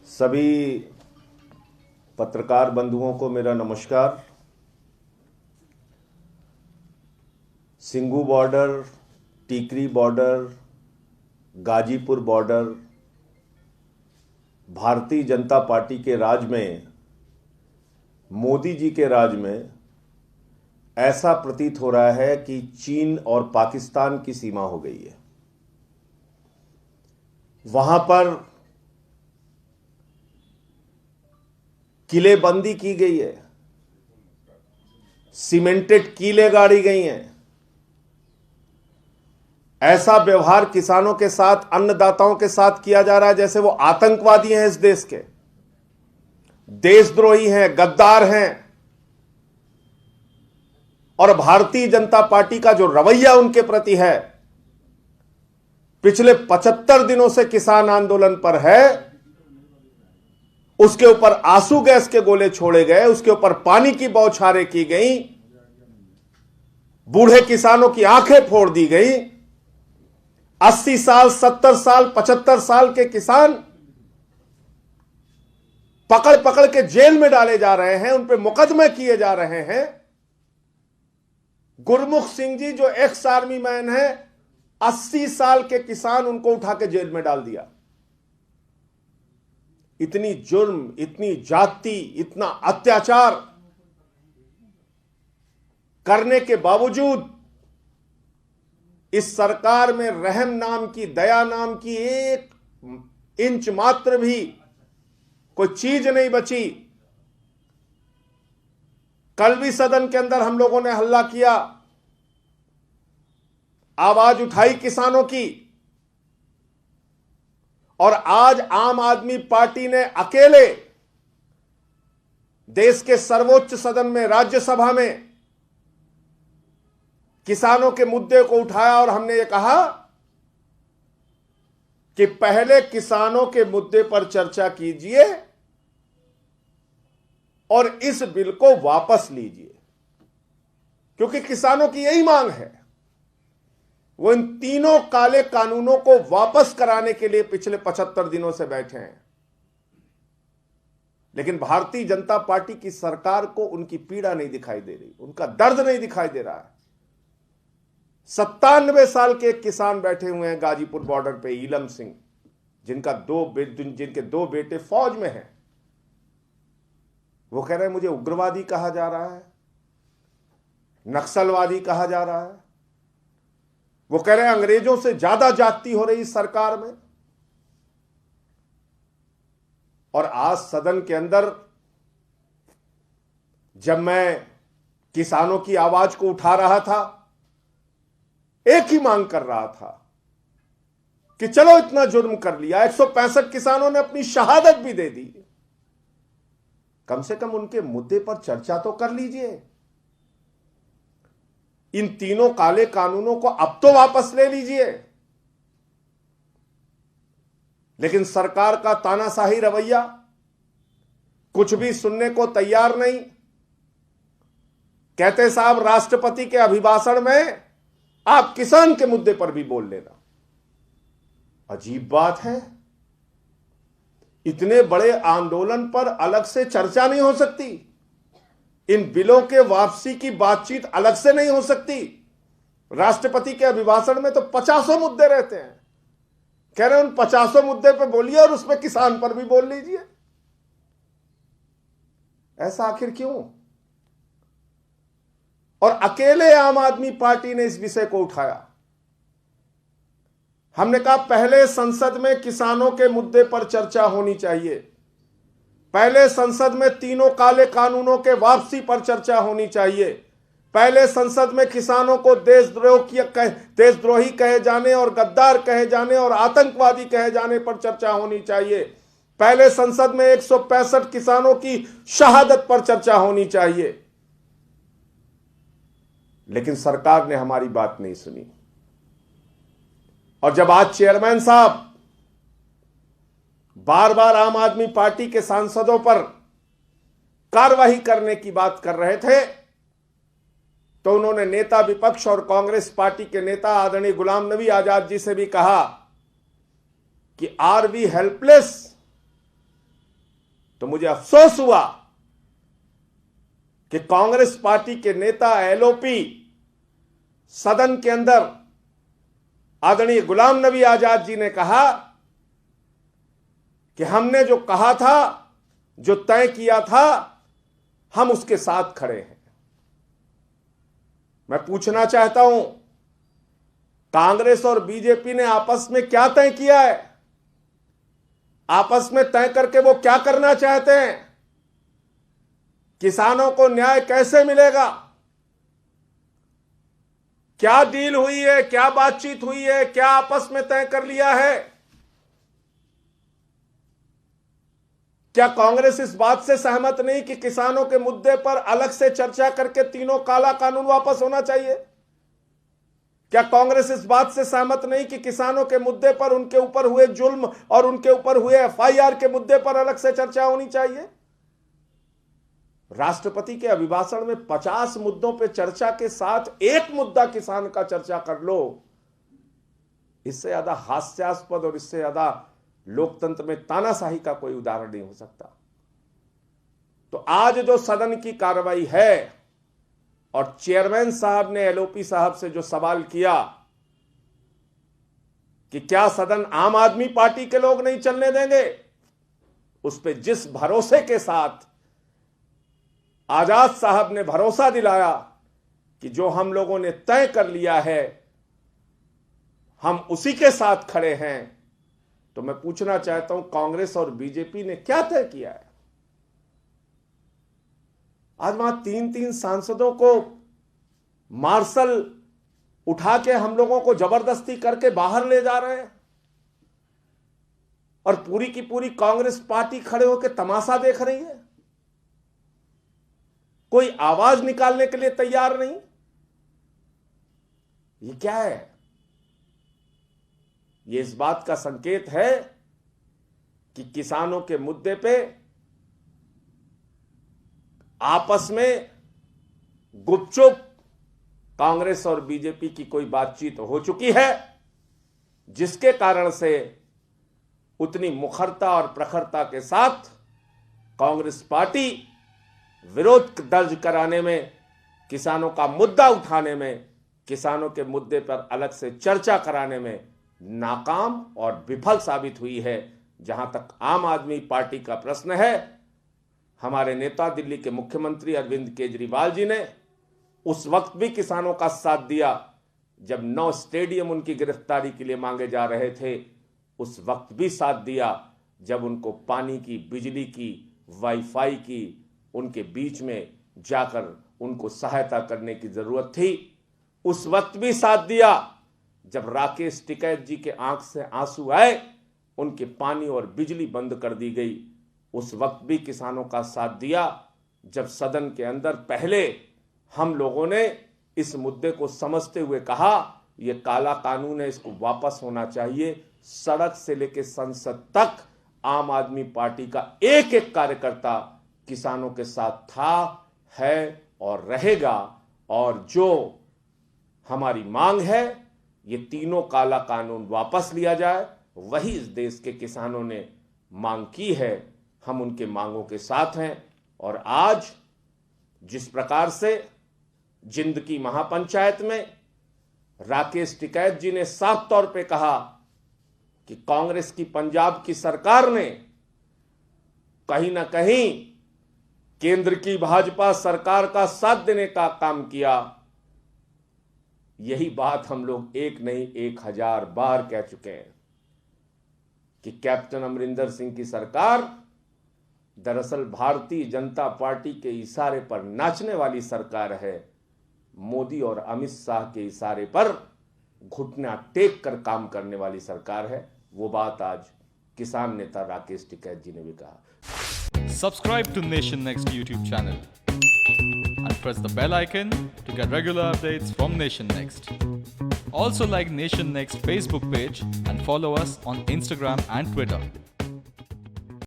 सभी पत्रकार बंधुओं को मेरा नमस्कार। Singhu border, Tikri border, Ghazipur border, Bharatiya Janata party के राज में, मोदी जी के राज में ऐसा प्रतीत हो रहा है कि चीन और पाकिस्तान की सीमा हो गई है। वहां पर किलेबंदी की गई है, सीमेंटेड कीलें गाड़ी गई हैं। ऐसा व्यवहार किसानों के साथ, अन्नदाताओं के साथ किया जा रहा है जैसे वो आतंकवादी हैं, इस देश के देशद्रोही हैं, गद्दार हैं। और भारतीय जनता पार्टी का जो रवैया उनके प्रति है, पिछले 75 दिनों से किसान आंदोलन पर है, उसके ऊपर आंसू गैस के गोले छोड़े गए, उसके ऊपर पानी की बौछारें की गई, बूढ़े किसानों की आंखें फोड़ दी गई। 80 साल, 70 साल, 75 साल के किसान पकड़ पकड़ के जेल में डाले जा रहे हैं, उन पे मुकदमे किए जा रहे हैं। गुरमुख सिंह जी जो एक्स आर्मी मैन है, 80 साल के किसान, उनको उठा के जेल में डाल दिया। इतनी जुर्म, इतनी जाति, इतना अत्याचार करने के बावजूद इस सरकार में रहम नाम की, दया नाम की एक इंच मात्र भी कोई चीज नहीं बची। कल भी सदन के अंदर हम लोगों ने हल्ला किया, आवाज उठाई किसानों की, और आज आम आदमी पार्टी ने अकेले देश के सर्वोच्च सदन में, राज्यसभा में किसानों के मुद्दे को उठाया। और हमने ये कहा कि पहले किसानों के मुद्दे पर चर्चा कीजिए और इस बिल को वापस लीजिए, क्योंकि किसानों की यही मांग है। वो इन तीनों काले कानूनों को वापस कराने के लिए पिछले 75 दिनों से बैठे हैं। लेकिन भारतीय जनता पार्टी की सरकार को उनकी पीड़ा नहीं दिखाई दे रही, उनका दर्द नहीं दिखाई दे रहा है। 97 साल के एक किसान बैठे हुए हैं गाजीपुर बॉर्डर पे, ईलम सिंह, जिनके दो बेटे फौज में हैं। वो कह रहे हैं मुझे उग्रवादी कहा जा रहा है, नक्सलवादी कहा जा रहा है। वो कह रहे हैं अंग्रेजों से ज्यादा जाति हो रही सरकार में। और आज सदन के अंदर जब मैं किसानों की आवाज को उठा रहा था, एक ही मांग कर रहा था कि चलो इतना जुर्म कर लिया, 165 किसानों ने अपनी शहादत भी दे दी, कम से कम उनके मुद्दे पर चर्चा तो कर लीजिए। इन तीनों काले कानूनों को अब तो वापस ले लीजिए। लेकिन सरकार का तानाशाही रवैया, कुछ भी सुनने को तैयार नहीं। कहते साहब राष्ट्रपति के अभिभाषण में आप किसान के मुद्दे पर भी बोल लेना। अजीब बात है, इतने बड़े आंदोलन पर अलग से चर्चा नहीं हो सकती, इन बिलों के वापसी की बातचीत अलग से नहीं हो सकती। राष्ट्रपति के अभिभाषण में तो 50 मुद्दे रहते हैं। कह रहे हैं उन 50 मुद्दे पे बोलिए और उसमें किसान पर भी बोल लीजिए। ऐसा आखिर क्यों? और अकेले आम आदमी पार्टी ने इस विषय को उठाया। हमने कहा पहले संसद में किसानों के मुद्दे पर चर्चा होनी चाहिए, पहले संसद में तीनों काले कानूनों के वापसी पर चर्चा होनी चाहिए, पहले संसद में किसानों को देशद्रोही कहे जाने और गद्दार कहे जाने और आतंकवादी कहे जाने पर चर्चा होनी चाहिए, पहले संसद में 165 किसानों की शहादत पर चर्चा होनी चाहिए। लेकिन सरकार ने हमारी बात नहीं सुनी। और जब आज चेयरमैन साहब बार बार आम आदमी पार्टी के सांसदों पर कार्रवाई करने की बात कर रहे थे, तो उन्होंने नेता विपक्ष और कांग्रेस पार्टी के नेता आदरणीय गुलाम नबी आजाद जी से भी कहा कि आर वी हेल्पलेस, तो मुझे अफसोस हुआ कि कांग्रेस पार्टी के नेता एलओपी सदन के अंदर आदरणीय गुलाम नबी आजाद जी ने कहा कि हमने जो कहा था, जो तय किया था, हम उसके साथ खड़े हैं। मैं पूछना चाहता हूं, कांग्रेस और बीजेपी ने आपस में क्या तय किया है? आपस में तय करके वो क्या करना चाहते हैं? किसानों को न्याय कैसे मिलेगा? क्या डील हुई है? क्या बातचीत हुई है? क्या आपस में तय कर लिया है? क्या कांग्रेस इस बात से सहमत नहीं कि किसानों के मुद्दे पर अलग से चर्चा करके तीनों काला कानून वापस होना चाहिए? क्या कांग्रेस इस बात से सहमत नहीं कि किसानों के मुद्दे पर, उनके ऊपर हुए जुल्म और उनके ऊपर हुए एफआईआर के मुद्दे पर अलग से चर्चा होनी चाहिए? राष्ट्रपति के अभिभाषण में 50 मुद्दों पर चर्चा के साथ एक मुद्दा किसान का चर्चा कर लो, इससे ज्यादा हास्यास्पद और इससे ज्यादा लोकतंत्र में तानाशाही का कोई उदाहरण नहीं हो सकता। तो आज जो सदन की कार्रवाई है और चेयरमैन साहब ने एलओपी साहब से जो सवाल किया कि क्या सदन आम आदमी पार्टी के लोग नहीं चलने देंगे, उस पे जिस भरोसे के साथ आजाद साहब ने भरोसा दिलाया कि जो हम लोगों ने तय कर लिया है हम उसी के साथ खड़े हैं, तो मैं पूछना चाहता हूं कांग्रेस और बीजेपी ने क्या तय किया है? आज वहां 3-3 सांसदों को मार्शल उठा के हम लोगों को जबरदस्ती करके बाहर ले जा रहे हैं और पूरी की पूरी कांग्रेस पार्टी खड़े होकर तमाशा देख रही है। कोई आवाज निकालने के लिए तैयार नहीं। ये क्या है? ये इस बात का संकेत है कि किसानों के मुद्दे पे आपस में गुपचुप कांग्रेस और बीजेपी की कोई बातचीत हो चुकी है, जिसके कारण से उतनी मुखरता और प्रखरता के साथ कांग्रेस पार्टी विरोध दर्ज कराने में, किसानों का मुद्दा उठाने में, किसानों के मुद्दे पर अलग से चर्चा कराने में नाकाम और विफल साबित हुई है। जहां तक आम आदमी पार्टी का प्रश्न है, हमारे नेता दिल्ली के मुख्यमंत्री अरविंद केजरीवाल जी ने उस वक्त भी किसानों का साथ दिया जब 9 स्टेडियम उनकी गिरफ्तारी के लिए मांगे जा रहे थे। उस वक्त भी साथ दिया जब उनको पानी की, बिजली की, वाईफाई की, उनके बीच में जाकर उनको सहायता करने की जरूरत थी। उस वक्त भी साथ दिया जब राकेश टिकैत जी के आंख से आंसू आए, उनके पानी और बिजली बंद कर दी गई। उस वक्त भी किसानों का साथ दिया जब सदन के अंदर पहले हम लोगों ने इस मुद्दे को समझते हुए कहा यह काला कानून है, इसको वापस होना चाहिए। सड़क से लेकर संसद तक आम आदमी पार्टी का एक एक कार्यकर्ता किसानों के साथ था, है और रहेगा। और जो हमारी मांग है, ये तीनों काला कानून वापस लिया जाए, वही इस देश के किसानों ने मांग की है। हम उनके मांगों के साथ हैं। और आज जिस प्रकार से जिंद की महापंचायत में राकेश टिकैत जी ने साफ तौर पे कहा कि कांग्रेस की पंजाब की सरकार ने कहीं ना कहीं केंद्र की भाजपा सरकार का साथ देने का काम किया, यही बात हम लोग एक नहीं 1000 बार कह चुके हैं कि कैप्टन अमरिंदर सिंह की सरकार दरअसल भारतीय जनता पार्टी के इशारे पर नाचने वाली सरकार है। मोदी और अमित शाह के इशारे पर घुटना टेक कर काम करने वाली सरकार है। वो बात आज किसान नेता राकेश टिकैत जी ने भी कहा। Subscribe to Nation Next YouTube channel and press the bell icon to get regular updates from Nation Next. Also like Nation Next Facebook page and follow us on Instagram and Twitter.